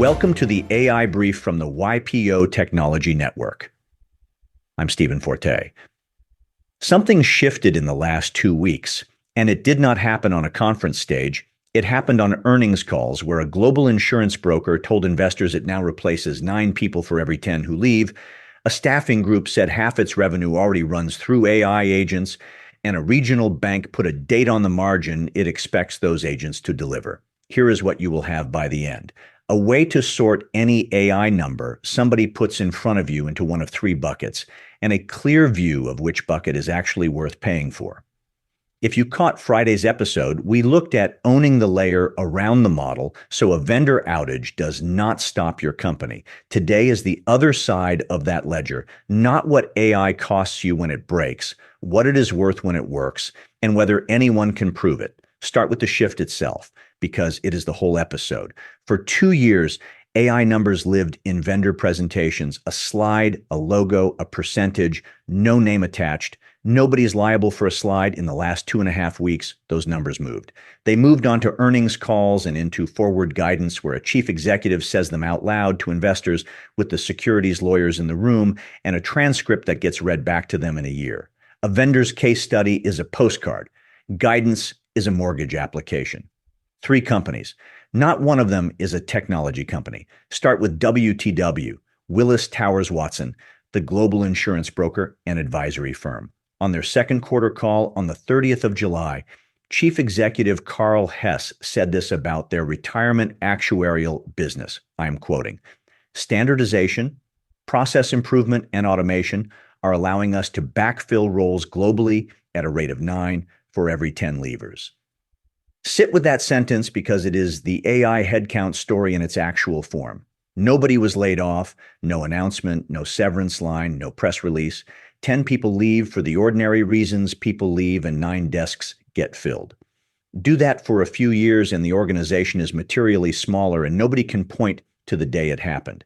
Welcome to the AI Brief from the YPO Technology Network. I'm Stephen Forte. Something shifted in the last 2 weeks, and it did not happen on a conference stage. It happened on earnings calls where a global insurance broker told investors it now replaces 9 people for every 10 who leave. A staffing group said half its revenue already runs through AI agents, and a regional bank put a date on the margin it expects those agents to deliver. Here is what you will have by the end. A way to sort any AI number somebody puts in front of you into one of 3 buckets, and a clear view of which bucket is actually worth paying for. If you caught Friday's episode, we looked at owning the layer around the model so a vendor outage does not stop your company. Today is the other side of that ledger, not what AI costs you when it breaks, what it is worth when it works, and whether anyone can prove it. Start with the shift itself, because it is the whole episode. For 2 years, AI numbers lived in vendor presentations, a slide, a logo, a percentage, no name attached. Nobody is liable for a slide. In the last 2.5 weeks, those numbers moved. They moved onto earnings calls and into forward guidance where a chief executive says them out loud to investors with the securities lawyers in the room and a transcript that gets read back to them in a year. A vendor's case study is a postcard. Guidance is a mortgage application. 3 companies. Not one of them is a technology company. Start with WTW, Willis Towers Watson, the global insurance broker and advisory firm. On their second quarter call on the 30th of July, Chief Executive Carl Hess said this about their retirement actuarial business. I'm quoting, "Standardization, process improvement, and automation are allowing us to backfill roles globally at a rate of 9 for every 10 leavers." Sit with that sentence because it is the AI headcount story in its actual form. Nobody was laid off, no announcement, no severance line, no press release. 10 people leave for the ordinary reasons people leave and 9 desks get filled. Do that for a few years and the organization is materially smaller and nobody can point to the day it happened.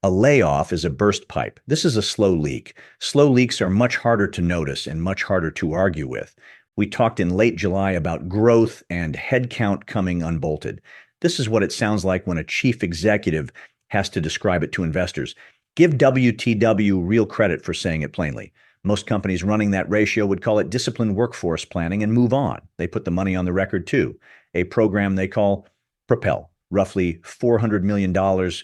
A layoff is a burst pipe. This is a slow leak. Slow leaks are much harder to notice and much harder to argue with. We talked in late July about growth and headcount coming unbolted. This is what it sounds like when a chief executive has to describe it to investors. Give WTW real credit for saying it plainly. Most companies running that ratio would call it disciplined workforce planning and move on. They put the money on the record too. A program they call Propel, roughly $400 million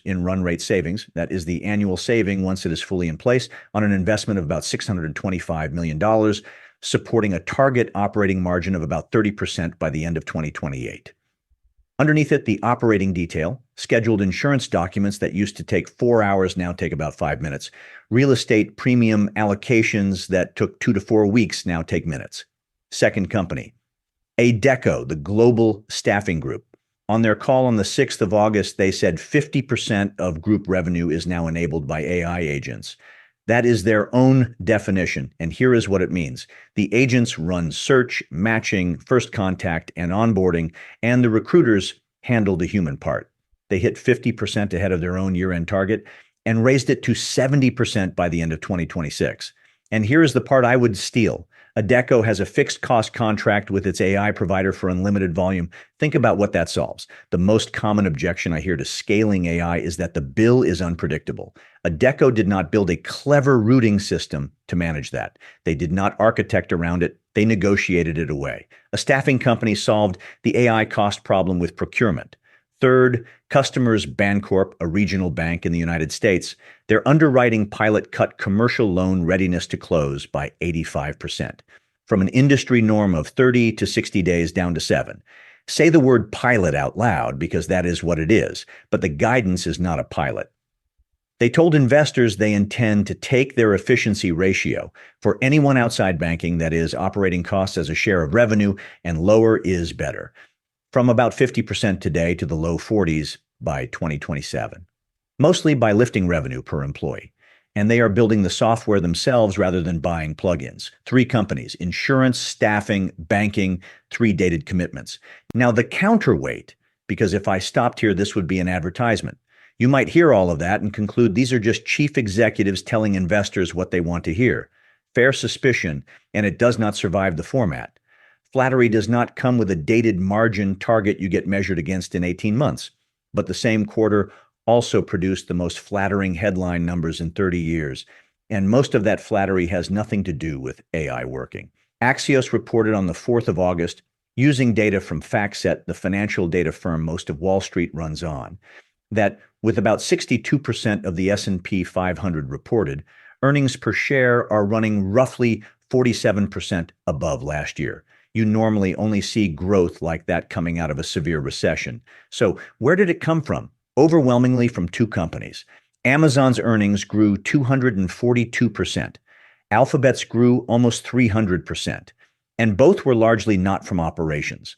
in run rate savings. That is the annual saving once it is fully in place on an investment of about $625 million. Supporting a target operating margin of about 30% by the end of 2028. Underneath it, the operating detail, scheduled insurance documents that used to take 4 hours now take about 5 minutes. Real estate premium allocations that took 2 to 4 weeks now take minutes. Second company, Adecco, the global staffing group. On their call on the 6th of August, they said 50% of group revenue is now enabled by AI agents. That is their own definition, and here is what it means. The agents run search, matching, first contact, and onboarding, and the recruiters handle the human part. They hit 50% ahead of their own year-end target and raised it to 70% by the end of 2026. And here is the part I would steal. Adecco has a fixed cost contract with its AI provider for unlimited volume. Think about what that solves. The most common objection I hear to scaling AI is that the bill is unpredictable. Adecco did not build a clever routing system to manage that. They did not architect around it. They negotiated it away. A staffing company solved the AI cost problem with procurement. Third, Customers Bancorp, a regional bank in the United States, their underwriting pilot cut commercial loan readiness to close by 85%, from an industry norm of 30 to 60 days down to 7. Say the word pilot out loud because that is what it is, but the guidance is not a pilot. They told investors they intend to take their efficiency ratio for anyone outside banking, that is, operating costs as a share of revenue, and lower is better, from about 50% today to the low 40s by 2027, mostly by lifting revenue per employee. And they are building the software themselves rather than buying plugins. 3 companies, insurance, staffing, banking, 3 dated commitments. Now the counterweight, because if I stopped here, this would be an advertisement. You might hear all of that and conclude these are just chief executives telling investors what they want to hear. Fair suspicion, and it does not survive the format. Flattery does not come with a dated margin target you get measured against in 18 months, but the same quarter also produced the most flattering headline numbers in 30 years, and most of that flattery has nothing to do with AI working. Axios reported on the 4th of August, using data from FactSet, the financial data firm most of Wall Street runs on, that with about 62% of the S&P 500 reported, earnings per share are running roughly 47% above last year. You normally only see growth like that coming out of a severe recession. So where did it come from? Overwhelmingly from two companies. Amazon's earnings grew 242%. Alphabet's grew almost 300%. And both were largely not from operations.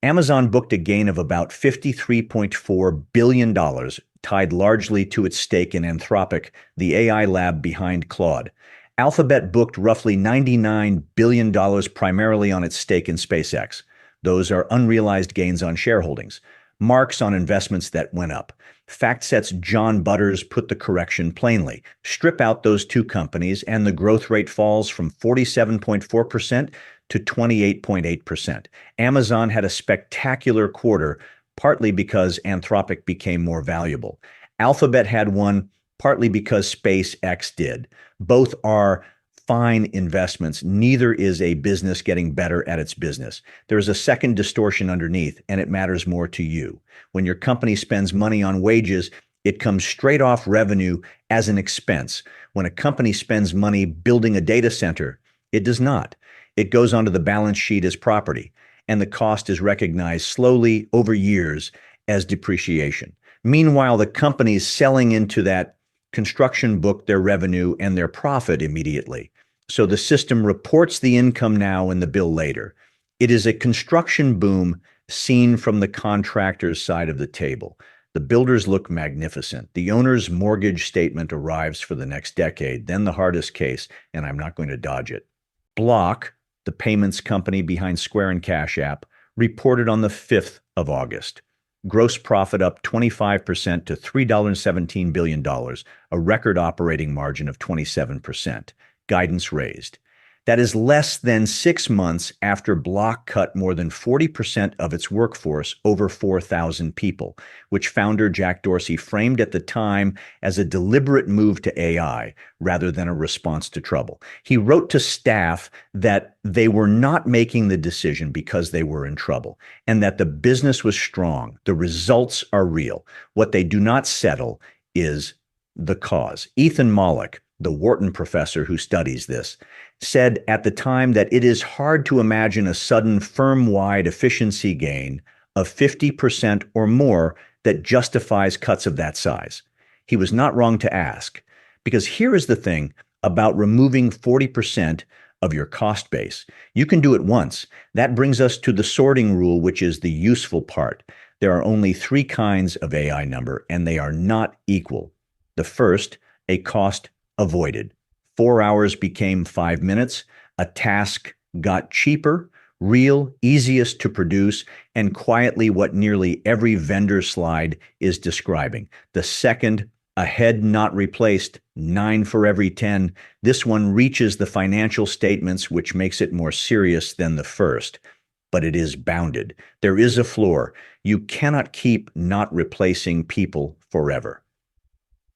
Amazon booked a gain of about $53.4 billion, tied largely to its stake in Anthropic, the AI lab behind Claude. Alphabet booked roughly $99 billion primarily on its stake in SpaceX. Those are unrealized gains on shareholdings, marks on investments that went up. FactSet's John Butters put the correction plainly. Strip out those two companies and the growth rate falls from 47.4% to 28.8%. Amazon had a spectacular quarter, partly because Anthropic became more valuable. Alphabet had one, partly because SpaceX did. Both are fine investments. Neither is a business getting better at its business. There is a second distortion underneath, and it matters more to you. When your company spends money on wages, it comes straight off revenue as an expense. When a company spends money building a data center, it does not. It goes onto the balance sheet as property, and the cost is recognized slowly over years as depreciation. Meanwhile, the companies selling into that construction book their revenue and their profit immediately. So the system reports the income now and the bill later. It is a construction boom seen from the contractor's side of the table. The builders look magnificent. The owner's mortgage statement arrives for the next decade, then the hardest case, and I'm not going to dodge it. Block, the payments company behind Square and Cash App, reported on the 5th of August. Gross profit up 25% to $3.17 billion, a record operating margin of 27%. Guidance raised. That is less than 6 months after Block cut more than 40% of its workforce, over 4,000 people, which founder Jack Dorsey framed at the time as a deliberate move to AI rather than a response to trouble. He wrote to staff that they were not making the decision because they were in trouble and that the business was strong. The results are real. What they do not settle is the cause. Ethan Mollick, the Wharton professor who studies this, said at the time that it is hard to imagine a sudden firm-wide efficiency gain of 50% or more that justifies cuts of that size. He was not wrong to ask, because here is the thing about removing 40% of your cost base. You can do it once. That brings us to the sorting rule, which is the useful part. There are only 3 kinds of AI number, and they are not equal. The first, a cost avoided. 4 hours became 5 minutes. A task got cheaper, real, easiest to produce, and quietly what nearly every vendor slide is describing. The second, a head not replaced, 9 for every 10. This one reaches the financial statements, which makes it more serious than the first. But it is bounded. There is a floor. You cannot keep not replacing people forever.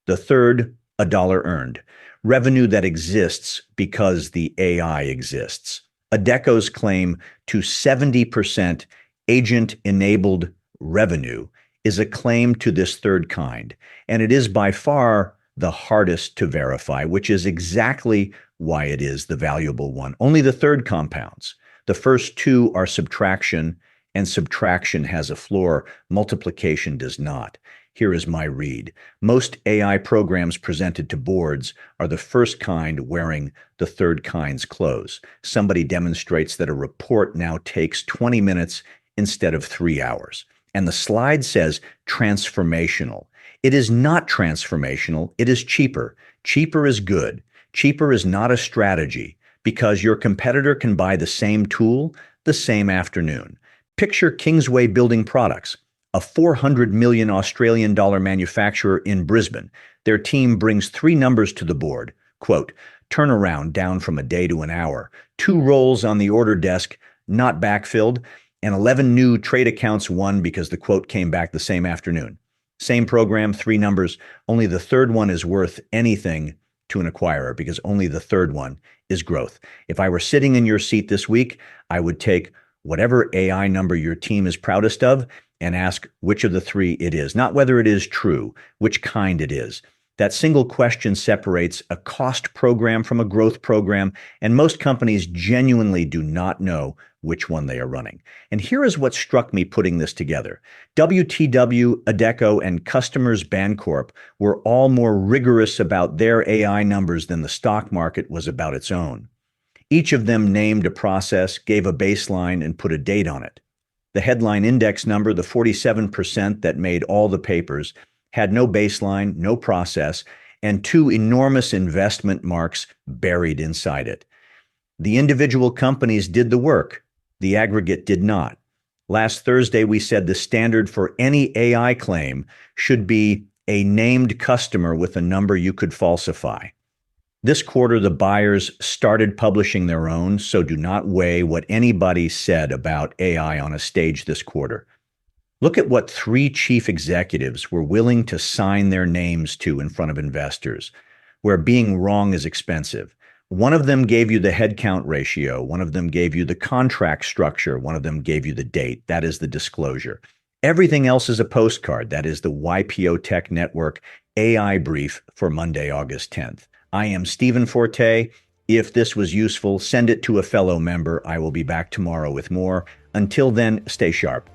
The third, a dollar earned. Revenue that exists because the AI exists. Adecco's claim to 70% agent-enabled revenue is a claim to this third kind, and it is by far the hardest to verify, which is exactly why it is the valuable one. Only the third compounds. The first 2 are subtraction, and subtraction has a floor. Multiplication does not. Here is my read. Most AI programs presented to boards are the first kind wearing the third kind's clothes. Somebody demonstrates that a report now takes 20 minutes instead of 3 hours. And the slide says transformational. It is not transformational. It is cheaper. Cheaper is good. Cheaper is not a strategy because your competitor can buy the same tool the same afternoon. Picture Kingsway Building Products, a 400 million Australian dollar manufacturer in Brisbane. Their team brings 3 numbers to the board. Quote, turnaround down from a day to an hour, 2 roles on the order desk, not backfilled, and 11 new trade accounts won because the quote came back the same afternoon. Same program, three numbers, only the third one is worth anything to an acquirer because only the third one is growth. If I were sitting in your seat this week, I would take whatever AI number your team is proudest of and ask which of the three it is, not whether it is true, which kind it is. That single question separates a cost program from a growth program, and most companies genuinely do not know which one they are running. And here is what struck me putting this together. WTW, Adecco, and Customers Bancorp were all more rigorous about their AI numbers than the stock market was about its own. Each of them named a process, gave a baseline, and put a date on it. The headline index number, the 47% that made all the papers, had no baseline, no process, and two enormous investment marks buried inside it. The individual companies did the work. The aggregate did not. Last Thursday, we said the standard for any AI claim should be a named customer with a number you could falsify. This quarter, the buyers started publishing their own, so do not weigh what anybody said about AI on a stage this quarter. Look at what three chief executives were willing to sign their names to in front of investors, where being wrong is expensive. One of them gave you the headcount ratio. One of them gave you the contract structure. One of them gave you the date. That is the disclosure. Everything else is a postcard. That is the YPO Tech Network AI brief for Monday, August 10th. I am Stephen Forte. If this was useful, send it to a fellow member. I will be back tomorrow with more. Until then, stay sharp.